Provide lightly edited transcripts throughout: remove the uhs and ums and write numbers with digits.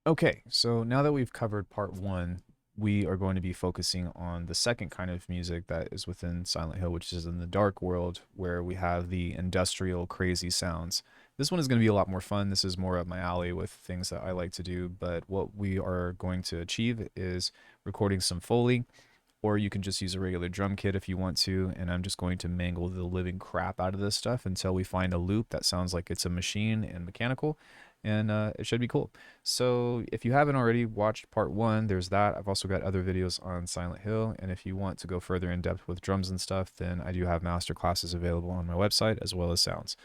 Okay, so now that we've covered part one, we are going to be focusing on the second kind of music that is within Silent Hill, which is in the dark world, where we have the industrial crazy sounds. This one is going to be a lot more fun. This is more up my alley with things that I like to do, but what we are going to achieve is recording some Foley, or you can just use a regular drum kit if you want to, and I'm just going to mangle the living crap out of this stuff until we find a loop that sounds like it's a machine and mechanical, and it should be cool. So if you haven't already watched part one, there's that. I've also got other videos on Silent Hill, and if you want to go further in depth with drums and stuff, then I do have master classes available on my website as well as sounds.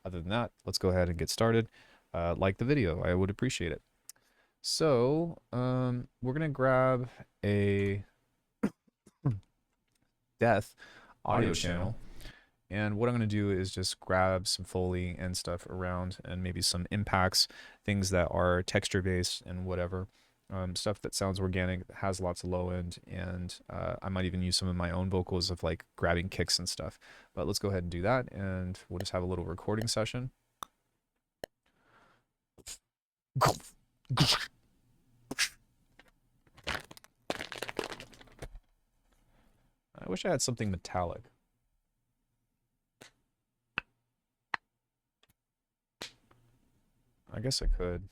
Other than that, let's go ahead and get started. Like the video, I would appreciate it. So we're gonna grab a death audio channel. And what I'm going to do is just grab some Foley and stuff around, and maybe some impacts, things that are texture based and whatever. Stuff that sounds organic, has lots of low end, and I might even use some of my own vocals of like grabbing kicks and stuff. But let's go ahead and do that, and we'll just have a little recording session. I wish I had something metallic. I guess I could.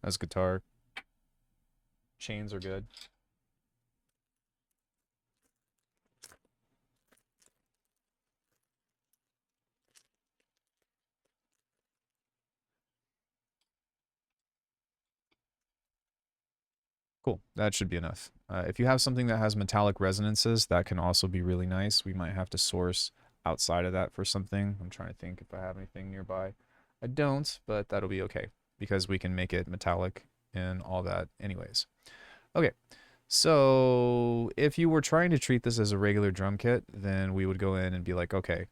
That's guitar. Chains are good. Cool, that should be enough. If you have something that has metallic resonances, that can also be really nice. We might have to source outside of that for something. I'm trying to think if I have anything nearby. I don't, but that'll be okay because we can make it metallic and all that anyways. Okay, so if you were trying to treat this as a regular drum kit, then we would go in and be like, okay,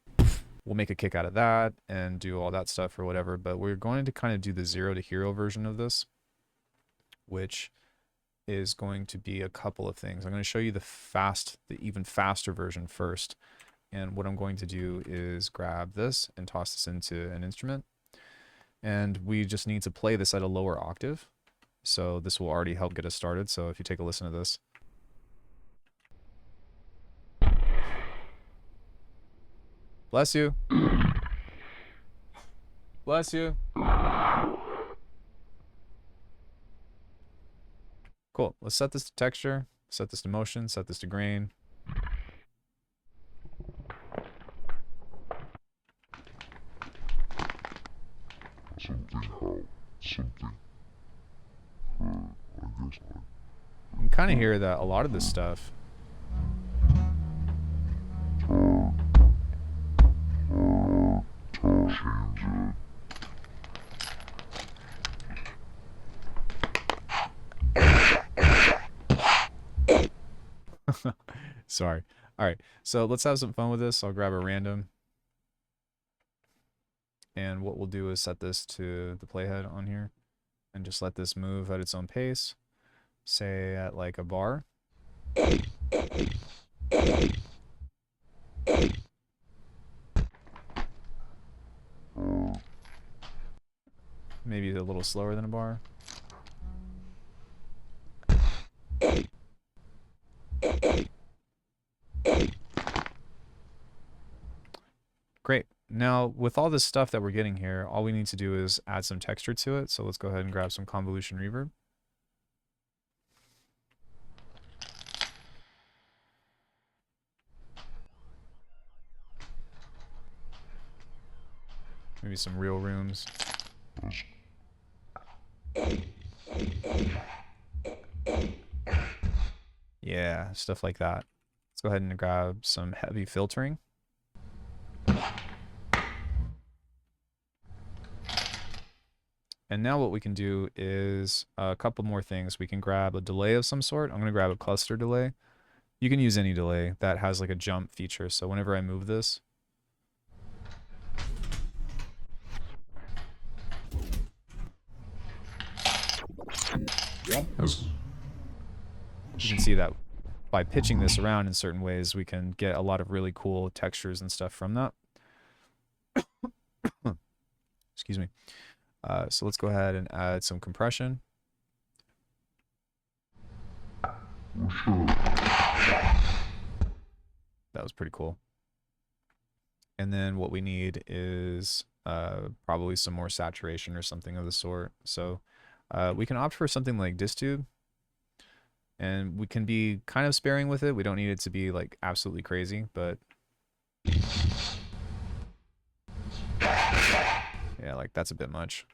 we'll make a kick out of that and do all that stuff or whatever, but we're going to kind of do the 0 to hero version of this, which is going to be a couple of things. I'm going to show you the even faster version first. And what I'm going to do is grab this and toss this into an instrument. And we just need to play this at a lower octave. So this will already help get us started. So if you take a listen to this. Bless you. Bless you. Cool. Let's set this to texture, set this to motion, set this to grain. You can kind of hear that a lot of this stuff. Sorry. All right, so let's have some fun with this. I'll grab a random. And what we'll do is set this to the playhead on here and just let this move at its own pace. Say at like a bar. Maybe a little slower than a bar. Great. Now, with all this stuff that we're getting here, all we need to do is add some texture to it. So let's go ahead and grab some convolution reverb. Maybe some real rooms. Yeah, stuff like that. Let's go ahead and grab some heavy filtering. And now what we can do is a couple more things. We can grab a delay of some sort. I'm going to grab a cluster delay. You can use any delay that has like a jump feature. So whenever I move this, you can see that by pitching this around in certain ways, we can get a lot of really cool textures and stuff from that. Excuse me. So let's go ahead and add some compression. That was pretty cool. And then what we need is probably some more saturation or something of the sort. So we can opt for something like Distube, and we can be kind of sparing with it. We don't need it to be like absolutely crazy, but yeah, like that's a bit much.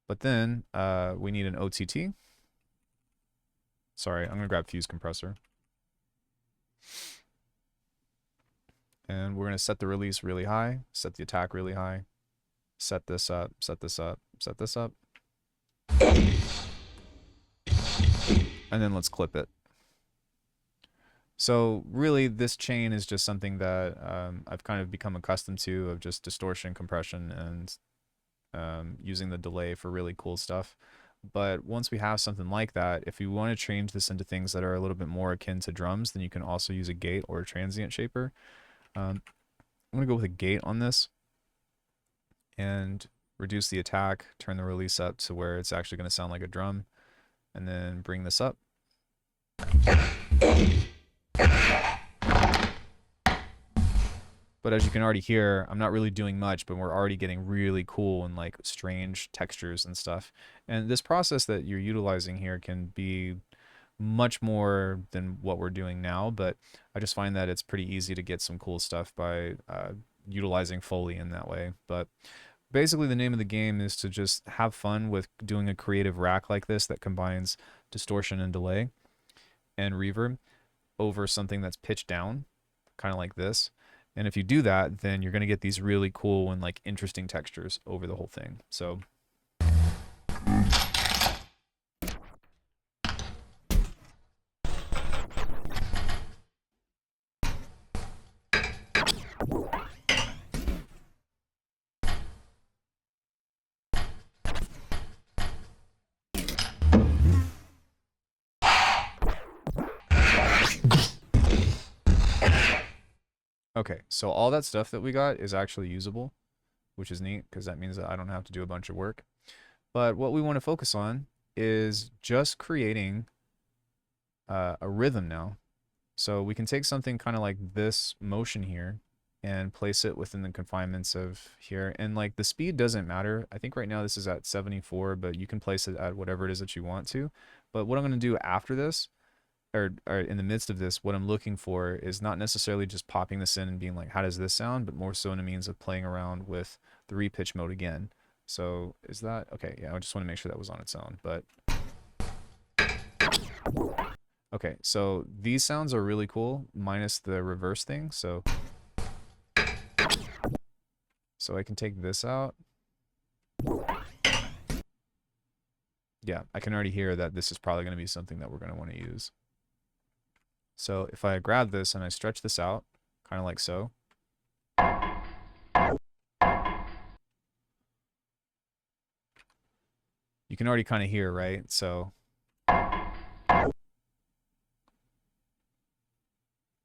But then we need an OTT. Sorry, I'm going to grab Fuse Compressor. And we're going to set the release really high, set the attack really high, set this up, set this up, set this up. And then let's clip it. So really this chain is just something that I've kind of become accustomed to, of just distortion, compression, and using the delay for really cool stuff. But once we have something like that, if you want to change this into things that are a little bit more akin to drums, then you can also use a gate or a transient shaper. I'm going to go with a gate on this and reduce the attack, turn the release up to where it's actually going to sound like a drum, and then bring this up. But as you can already hear, I'm not really doing much, but we're already getting really cool and like strange textures and stuff. And this process that you're utilizing here can be much more than what we're doing now, but I just find that it's pretty easy to get some cool stuff by utilizing Foley in that way. But basically the name of the game is to just have fun with doing a creative rack like this that combines distortion and delay and reverb over something that's pitched down, kind of like this. And if you do that, then you're going to get these really cool and like interesting textures over the whole thing. So okay, so all that stuff that we got is actually usable, which is neat because that means that I don't have to do a bunch of work. But what we want to focus on is just creating a rhythm now. So we can take something kind of like this motion here and place it within the confinements of here. And like the speed doesn't matter. I think right now this is at 74, but you can place it at whatever it is that you want to. But what I'm going to do after this, or in the midst of this, what I'm looking for is not necessarily just popping this in and being like, how does this sound? But more so in a means of playing around with the repitch mode again. So is that, okay, yeah, I just want to make sure that was on its own, but. Okay, so these sounds are really cool, minus the reverse thing, so I can take this out. Yeah, I can already hear that this is probably going to be something that we're going to want to use. So if I grab this and I stretch this out, kind of like so. You can already kind of hear, right? So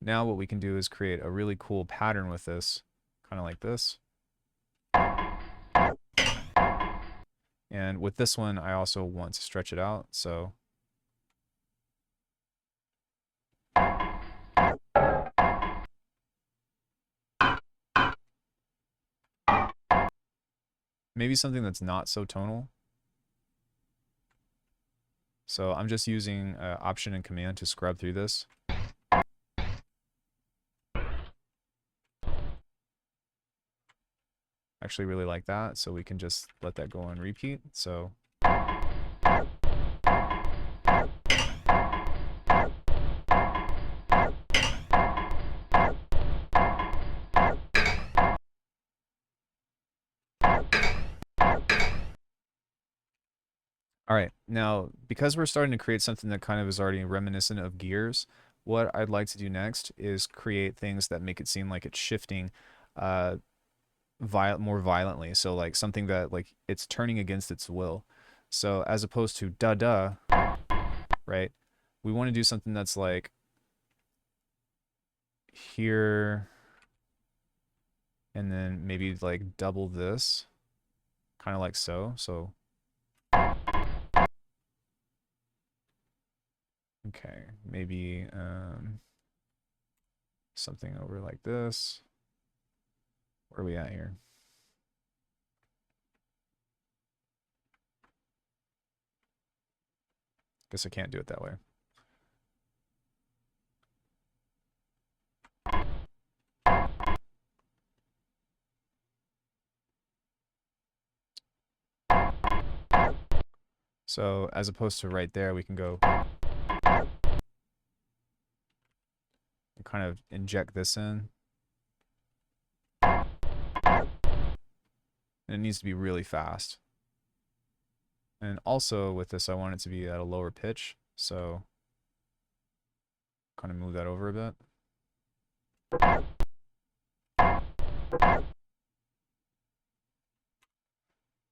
now what we can do is create a really cool pattern with this, kind of like this. And with this one, I also want to stretch it out, so. Maybe something that's not so tonal. So I'm just using Option and Command to scrub through this. Actually really like that, so we can just let that go on repeat. So all right, now because we're starting to create something that kind of is already reminiscent of gears, what I'd like to do next is create things that make it seem like it's shifting more violently. So like something that like it's turning against its will. So as opposed to da da, right? We want to do something that's like here, and then maybe like double this, kind of like so. So, okay, maybe something over like this. Where are we at here? Guess I can't do it that way. So as opposed to right there, we can go and kind of inject this in. And it needs to be really fast. And also with this, I want it to be at a lower pitch. So kind of move that over a bit.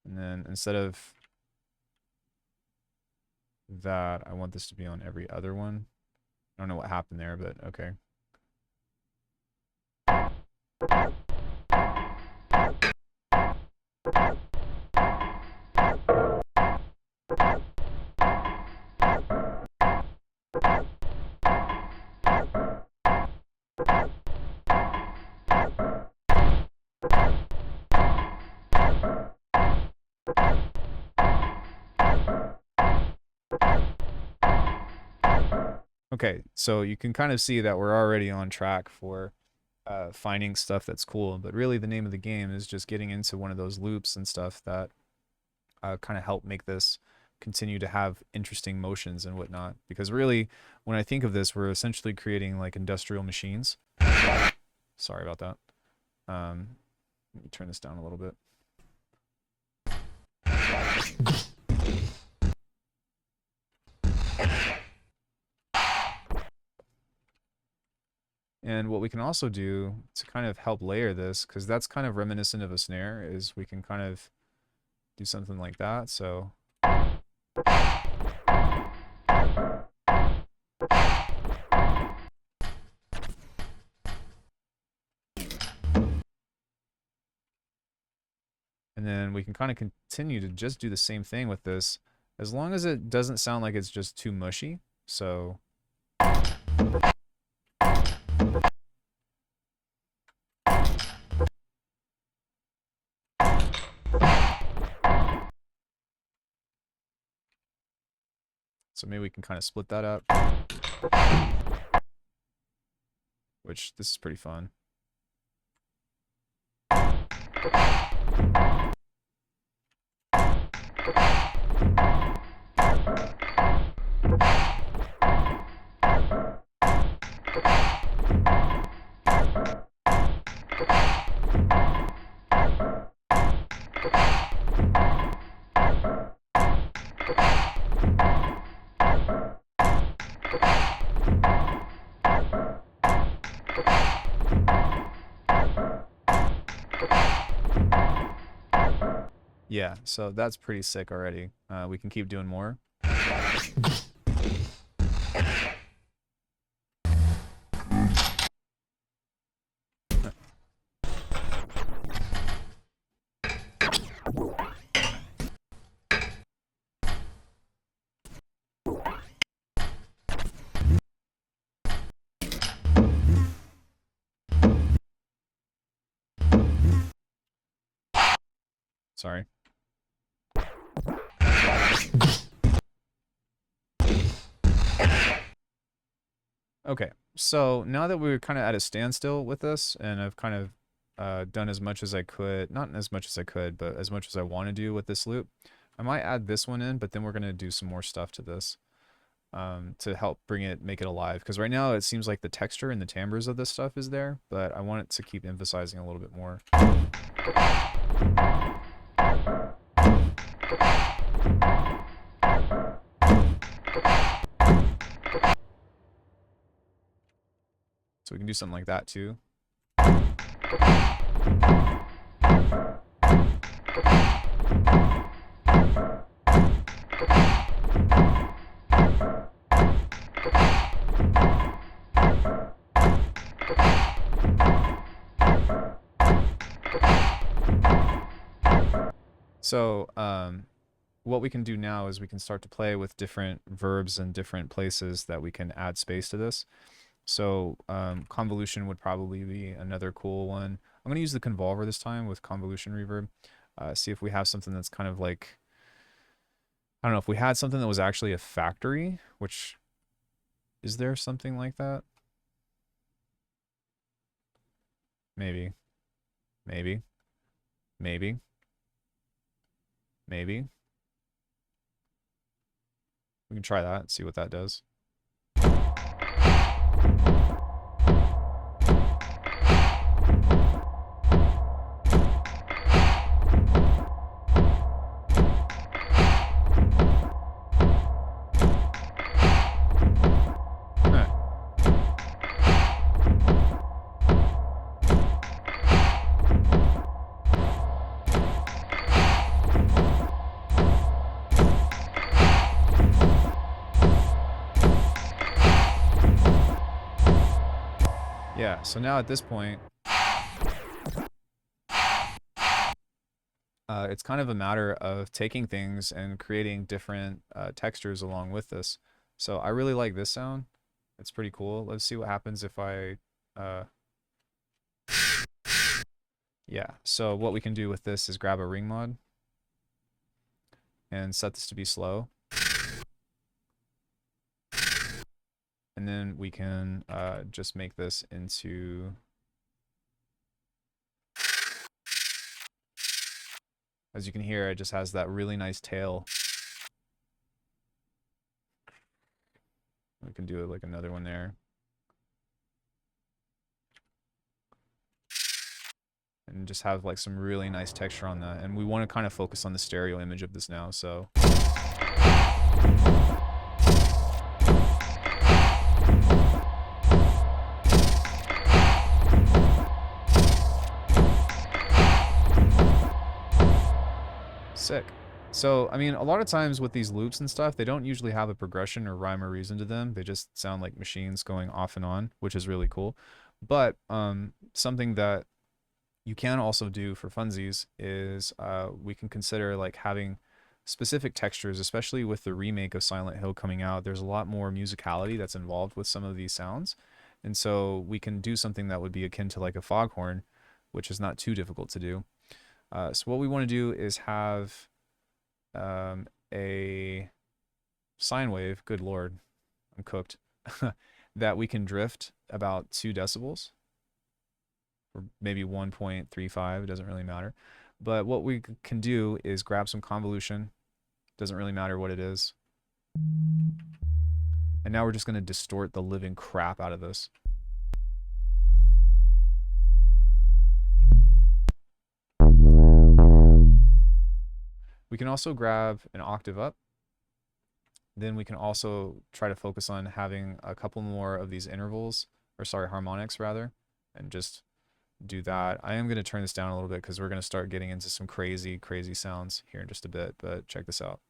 And then instead of that, I want this to be on every other one. I don't know what happened there, but okay. Okay, so you can kind of see that we're already on track for finding stuff that's cool, but really the name of the game is just getting into one of those loops and stuff that kind of help make this continue to have interesting motions and whatnot. Because really, when I think of this, we're essentially creating like industrial machines. Sorry about that. Let me turn this down a little bit. And what we can also do to kind of help layer this, because that's kind of reminiscent of a snare, is we can kind of do something like that. So and then we can kind of continue to just do the same thing with this, as long as it doesn't sound like it's just too mushy. So maybe we can kind of split that up, which this is pretty fun. Yeah, so that's pretty sick already. We can keep doing more. Sorry. Okay, so now that we're kind of at a standstill with this, and I've kind of done as much as I could, not as much as I could, but as much as I want to do with this loop, I might add this one in, but then we're going to do some more stuff to this to help make it alive. Because right now it seems like the texture and the timbres of this stuff is there, but I want it to keep emphasizing a little bit more. So we can do something like that too. So what we can do now is we can start to play with different verbs and different places that we can add space to this. So convolution would probably be another cool one. I'm going to use the convolver this time with convolution reverb. See if we have something that's kind of like, I don't know, if we had something that was actually a factory, which, is there something like that? Maybe, maybe, maybe, maybe. We can try that, see what that does. Yeah, so now at this point, it's kind of a matter of taking things and creating different textures along with this. So I really like this sound. It's pretty cool. Let's see what happens if I... yeah, so what we can do with this is grab a ring mod and set this to be slow. And then we can just make this into... as you can hear, it just has that really nice tail. We can do like another one there. And just have like some really nice texture on that. And we want to kind of focus on the stereo image of this now, so... sick. So, I mean, a lot of times with these loops and stuff, they don't usually have a progression or rhyme or reason to them. They just sound like machines going off and on, which is really cool. But something that you can also do for funsies is we can consider like having specific textures, especially with the remake of Silent Hill coming out. There's a lot more musicality that's involved with some of these sounds. And so we can do something that would be akin to like a foghorn, which is not too difficult to do. So what we want to do is have a sine wave, good lord, I'm cooked, that we can drift about 2 decibels, or maybe 1.35, it doesn't really matter. But what we can do is grab some convolution, doesn't really matter what it is. And now we're just going to distort the living crap out of this. We can also grab an octave up. Then we can also try to focus on having a couple more of these intervals, or sorry, harmonics rather, and just do that. I am going to turn this down a little bit because we're going to start getting into some crazy, crazy sounds here in just a bit, but check this out.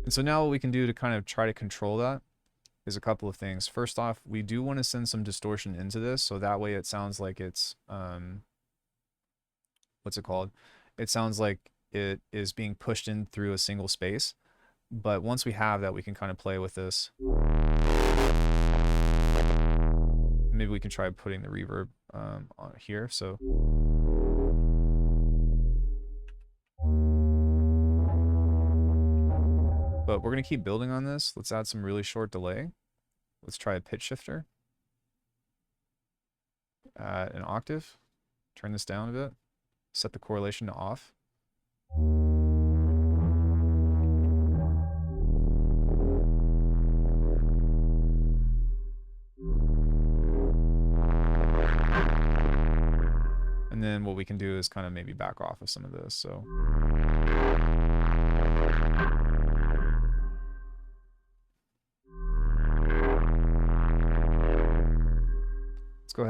And so now what we can do to kind of try to control that is a couple of things. First off, we do want to send some distortion into this, so that way it sounds like it's, what's it called? It sounds like it is being pushed in through a single space. But once we have that, we can kind of play with this. Maybe we can try putting the reverb on here, so... But we're going to keep building on this. Let's add some really short delay. Let's try a pitch shifter. Add an octave. Turn this down a bit. Set the correlation to off. And then what we can do is kind of maybe back off of some of this, so...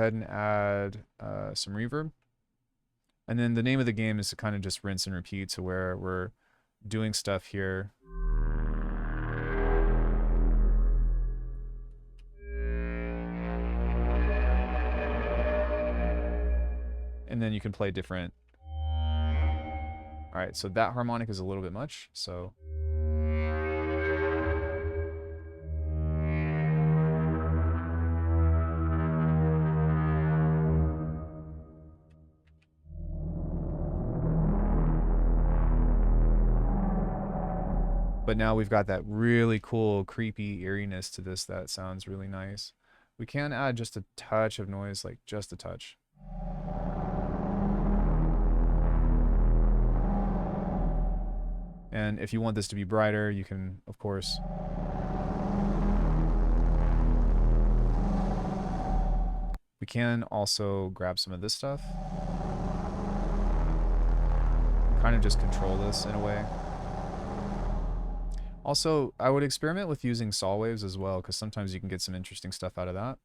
ahead and add some reverb. And then the name of the game is to kind of just rinse and repeat, to where we're doing stuff here. And then you can play different. All right, so that harmonic is a little bit much, so. But now we've got that really cool, creepy eeriness to this that sounds really nice. We can add just a touch of noise, like just a touch. And if you want this to be brighter, you can, of course, we can also grab some of this stuff. Kind of just control this in a way. Also, I would experiment with using saw waves as well, because sometimes you can get some interesting stuff out of that.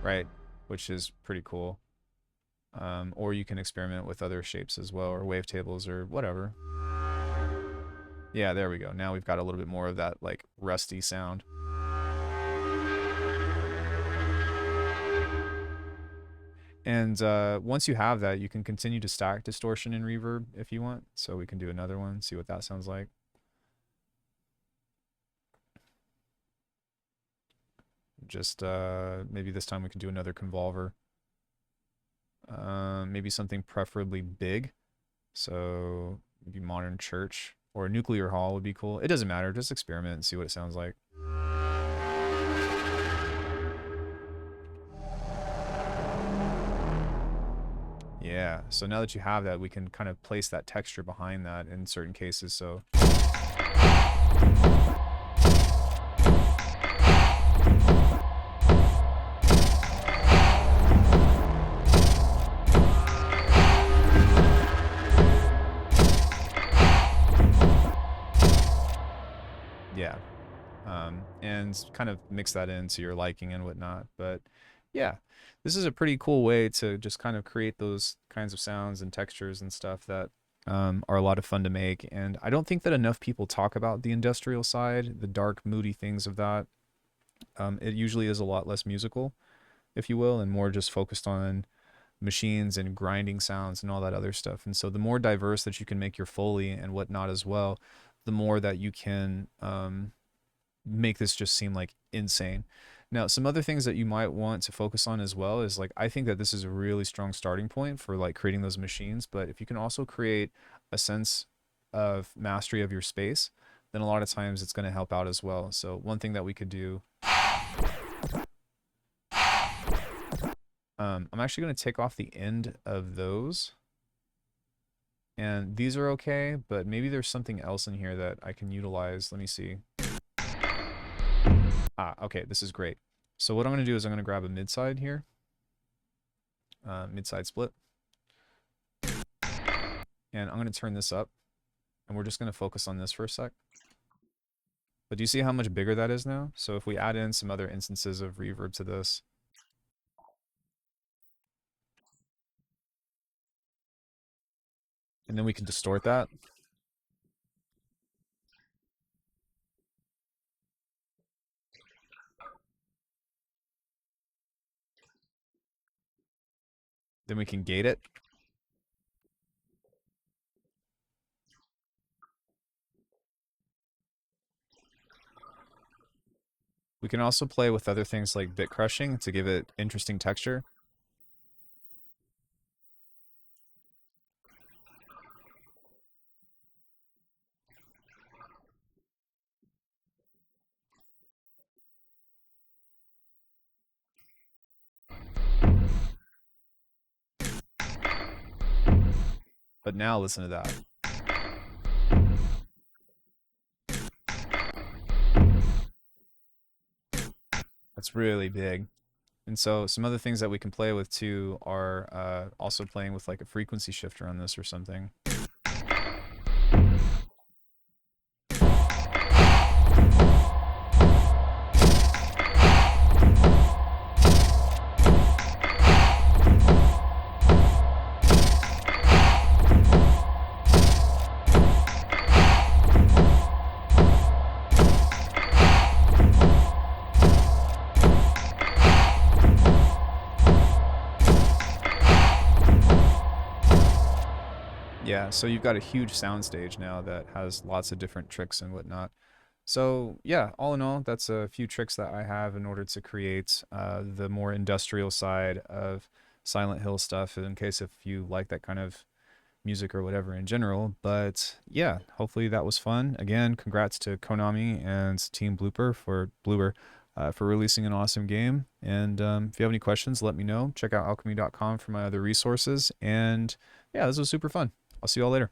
Right, which is pretty cool. Or you can experiment with other shapes as well, or wavetables, or whatever. Yeah, there we go. Now we've got a little bit more of that like rusty sound. And once you have that, you can continue to stack distortion and reverb if you want. So we can do another one, see what that sounds like. Just maybe this time we can do another convolver. Maybe something preferably big. So maybe modern church. Or nuclear hall would be cool. It doesn't matter. Just experiment and see what it sounds like. Yeah. So now that you have that, we can kind of place that texture behind that in certain cases. So. Yeah, and kind of mix that into your liking and whatnot. But yeah, this is a pretty cool way to just kind of create those kinds of sounds and textures and stuff that are a lot of fun to make. And I don't think that enough people talk about the industrial side, the dark, moody things of that. It usually is a lot less musical, if you will, and more just focused on machines and grinding sounds and all that other stuff. And so the more diverse that you can make your Foley and whatnot as well, the more that you can make this just seem like insane. Now, some other things that you might want to focus on as well is, like, I think that this is a really strong starting point for like creating those machines. But if you can also create a sense of mastery of your space, then a lot of times it's going to help out as well. So one thing that we could do, I'm actually going to take off the end of those. And these are okay, but maybe there's something else in here that I can utilize. Let me see. Ah, okay, this is great. So what I'm going to do is I'm going to grab a mid-side here. Mid-side split. And I'm going to turn this up. And we're just going to focus on this for a sec. But do you see how much bigger that is now? So if we add in some other instances of reverb to this. And then we can distort that. Then we can gate it. We can also play with other things like bit crushing to give it interesting texture. But now listen to that. That's really big. And so some other things that we can play with too are also playing with like a frequency shifter on this or something. Yeah, so you've got a huge soundstage now that has lots of different tricks and whatnot. So yeah, all in all, that's a few tricks that I have in order to create the more industrial side of Silent Hill stuff, in case if you like that kind of music or whatever in general. But yeah, hopefully that was fun. Again, congrats to Konami and Team Bloober for releasing an awesome game. And if you have any questions, let me know. Check out alchemy.com for my other resources. And yeah, this was super fun. I'll see you all later.